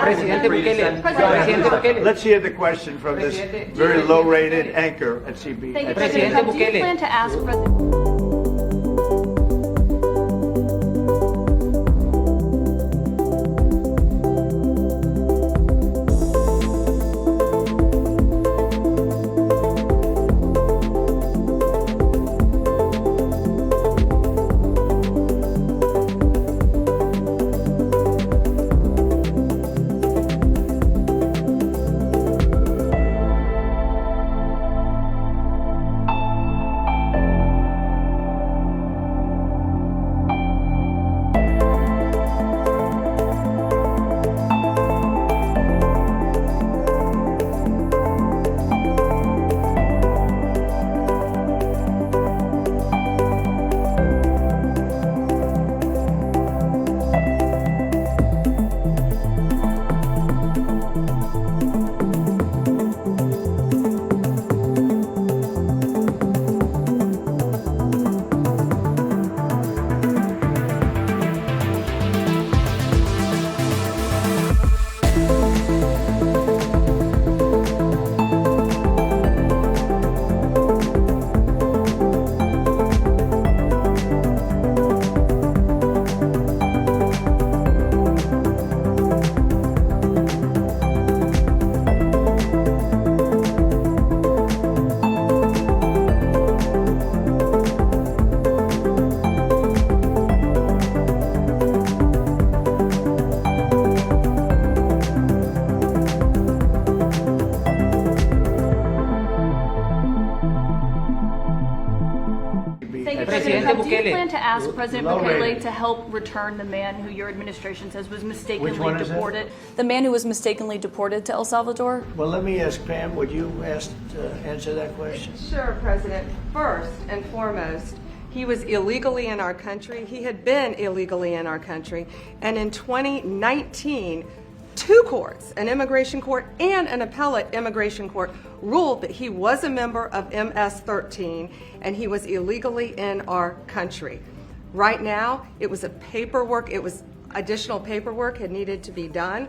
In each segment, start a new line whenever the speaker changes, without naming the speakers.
Presidente Bukele.
Let's hear the question from this very low-rated anchor at CB.
Thank you,
Presidente
President. Do you
Bukele.
plan to ask President?
Presidente
Do you
Bukele.
plan to ask President Bukele
Low-rated.
to help return the man who your administration says was mistakenly
Which one is it?
deported? The man who was mistakenly deported to El Salvador?
Well, let me ask Pam, would you answer that question?
Sure, President. First and foremost, he was illegally in our country. He had been illegally in our country. And in 2019, two courts, an immigration court and an appellate immigration court, ruled that he was a member of MS-13 and he was illegally in our country. Right now, it was additional paperwork had needed to be done.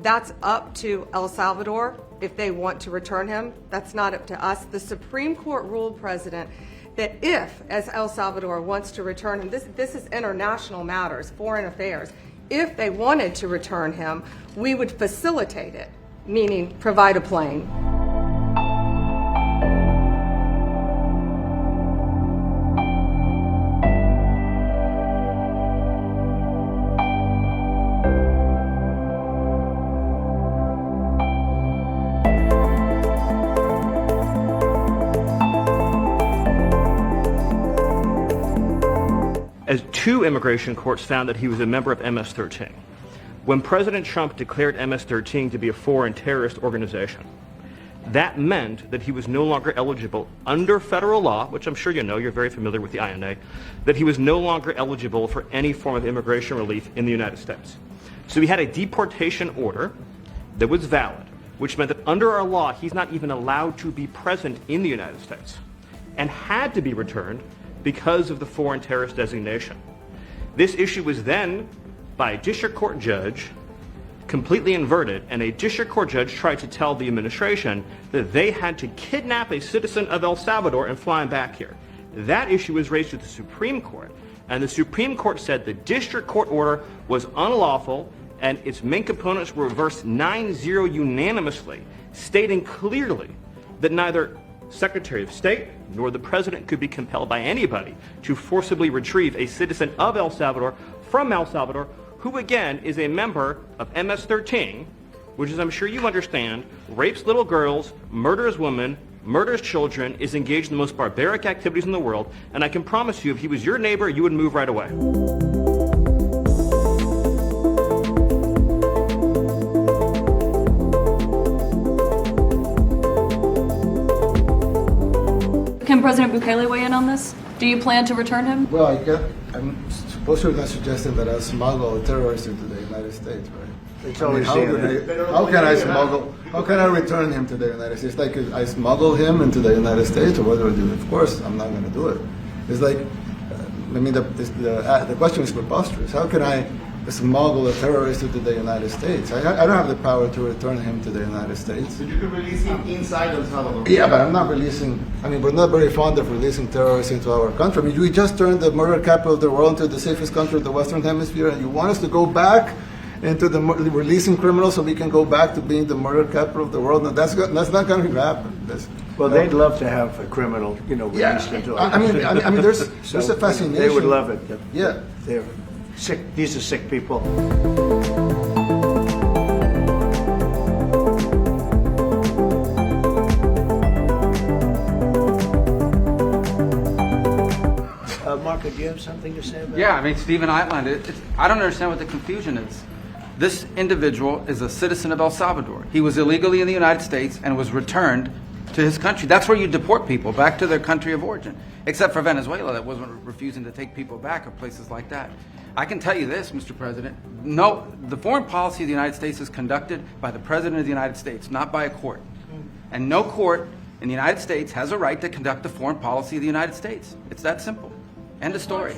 That's up to El Salvador if they want to return him. That's not up to us. The Supreme Court ruled, President, that if, as El Salvador wants to return him, this is international matters, foreign affairs, if they wanted to return him, we would facilitate it, meaning provide a plane.
As two immigration courts found that he was a member of MS-13. When President Trump declared MS-13 to be a foreign terrorist organization, that meant that he was no longer eligible under federal law, which I'm sure you know, you're very familiar with the INA, that he was no longer eligible for any form of immigration relief in the United States. So he had a deportation order that was valid, which meant that under our law, he's not even allowed to be present in the United States and had to be returned because of the foreign terrorist designation. This issue was then, by a district court judge, completely inverted, and a district court judge tried to tell the administration that they had to kidnap a citizen of El Salvador and fly him back here. That issue was raised to the Supreme Court, and the Supreme Court said the district court order was unlawful, and its main components were reversed 9-0 unanimously, stating clearly that neither Secretary of State nor the President could be compelled by anybody to forcibly retrieve a citizen of El Salvador from El Salvador, who again is a member of MS-13, which, as I'm sure you understand, rapes little girls, murders women, murders children, is engaged in the most barbaric activities in the world, and I can promise you, if he was your neighbor, you would move right away.
Can President Bukele weigh in on this? Do you plan to return him?
Well, I'm supposed to not suggesting that I smuggle terrorists into the United States, right?
It's always
how can I smuggle? How can I return him to the United States? Like, I smuggle him into the United States, or what do I do? Of course, I'm not going to do it. It's like, I mean, the question is preposterous. How can I smuggle a terrorist into the United States. I don't have the power to return him to the United States.
But you can release him inside El Salvador.
Yeah, but I'm not releasing. I mean, we're not very fond of releasing terrorists into our country. I mean, we just turned the murder capital of the world into the safest country of the Western Hemisphere, and you want us to go back into the releasing criminals so we can go back to being the murder capital of the world? No, that's not going to happen.
Well, they'd love to have a criminal, released into our country.
I mean, there's a fascination.
They would love it.
Yeah.
They're sick. These are sick people. Marco, do you have something to say about
Yeah, I mean, Stephen outlined it. I don't understand what the confusion is. This individual is a citizen of El Salvador. He was illegally in the United States and was returned to his country. That's where you deport people, back to their country of origin. Except for Venezuela, that wasn't refusing to take people back, or places like that. I can tell you this, Mr. President. No, the foreign policy of the United States is conducted by the President of the United States, not by a court. And no court in the United States has a right to conduct the foreign policy of the United States. It's that simple. End of story.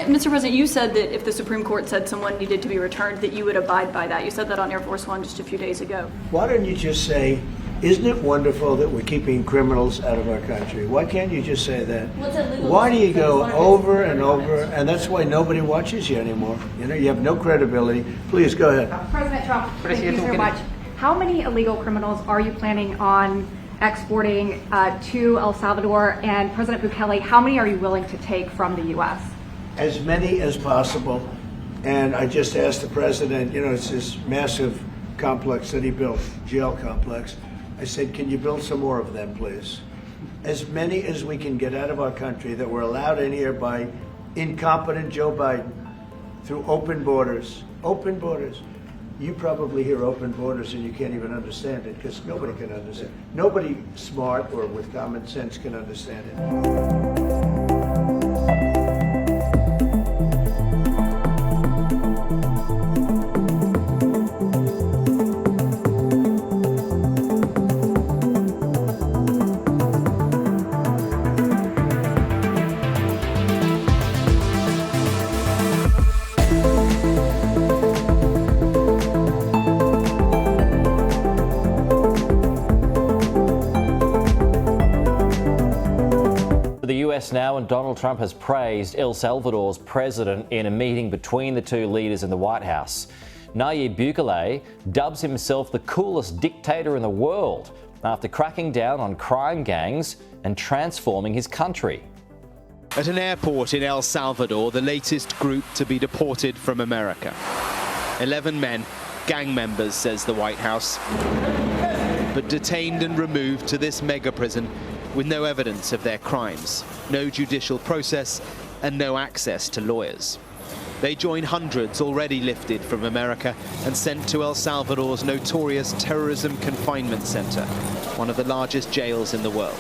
Mr. President, you said that if the Supreme Court said someone needed to be returned, that you would abide by that. You said that on Air Force One just a few days ago.
Why don't you just say, isn't it wonderful that we're keeping criminals out of our country? Why can't you just say that? Why do you go over and over? And that's why nobody watches you anymore. You have no credibility. Please, go ahead.
President Trump, thank you so much. How many illegal criminals are you planning on exporting to El Salvador? And President Bukele, how many are you willing to take from the U.S.?
As many as possible. And I just asked the president, it's this massive complex that he built, jail complex. I said, can you build some more of them, please? As many as we can get out of our country that were allowed in here by incompetent Joe Biden through open borders. Open borders. You probably hear open borders and you can't even understand it because nobody can understand. Nobody smart or with common sense can understand it.
Now, and Donald Trump has praised El Salvador's president in a meeting between the two leaders in the White House. Nayib Bukele dubs himself the coolest dictator in the world after cracking down on crime gangs and transforming his country.
At an airport in El Salvador, the latest group to be deported from America. 11 men, gang members, says the White House, but detained and removed to this mega prison with no evidence of their crimes, no judicial process, and no access to lawyers. They join hundreds already lifted from America and sent to El Salvador's notorious terrorism confinement center, one of the largest jails in the world.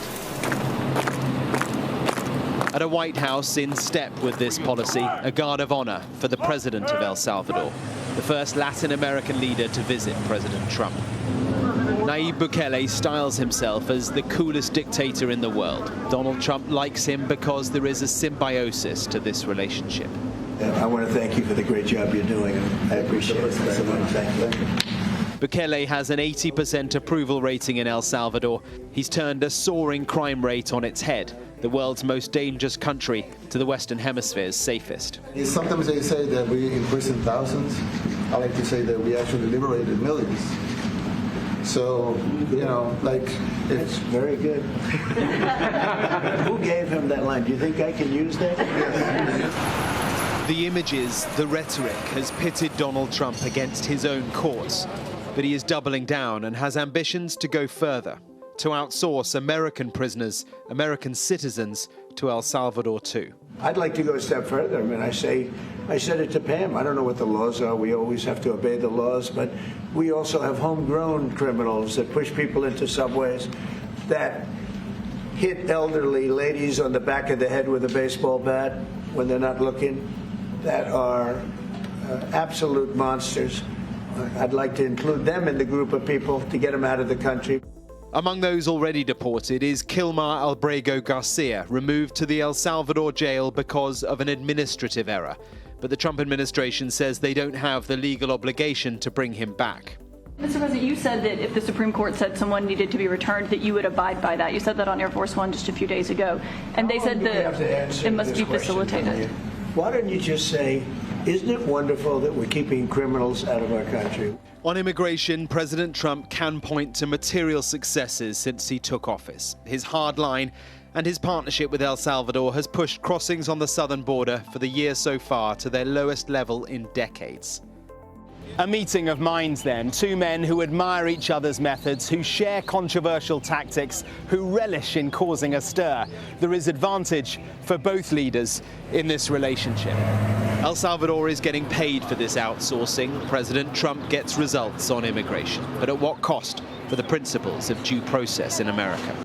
At a White House in step with this policy, a guard of honor for the president of El Salvador, the first Latin American leader to visit President Trump. Nayib Bukele styles himself as the coolest dictator in the world. Donald Trump likes him because there is a symbiosis to this relationship.
I want to thank you for the great job you're doing. I appreciate it very much. Thank you.
Bukele has an 80% approval rating in El Salvador. He's turned a soaring crime rate on its head, the world's most dangerous country to the Western Hemisphere's safest.
Sometimes they say that we imprisoned thousands. I like to say that we actually liberated millions. So,
it's very good. Who gave him that line? Do you think I can use that?
The images, the rhetoric has pitted Donald Trump against his own courts, but he is doubling down and has ambitions to go further, to outsource American prisoners, American citizens, to El Salvador too.
I'd like to go a step further. I mean, I said it to Pam. I don't know what the laws are. We always have to obey the laws, but we also have homegrown criminals that push people into subways that hit elderly ladies on the back of the head with a baseball bat when they're not looking, that are absolute monsters. I'd like to include them in the group of people to get them out of the country.
Among those already deported is Kilmar Abrego Garcia, removed to the El Salvador jail because of an administrative error. But the Trump administration says they don't have the legal obligation to bring him back.
Mr. President, you said that if the Supreme Court said someone needed to be returned, that you would abide by that. You said that on Air Force One just a few days ago. And they said that it must be facilitated.
Why don't you just say, isn't it wonderful that we're keeping criminals out of our country?
On immigration, President Trump can point to material successes since he took office. His hard line and his partnership with El Salvador has pushed crossings on the southern border for the year so far to their lowest level in decades.
A meeting of minds then, two men who admire each other's methods, who share controversial tactics, who relish in causing a stir. There is advantage for both leaders in this relationship.
El Salvador is getting paid for this outsourcing. President Trump gets results on immigration. But at what cost for the principles of due process in America?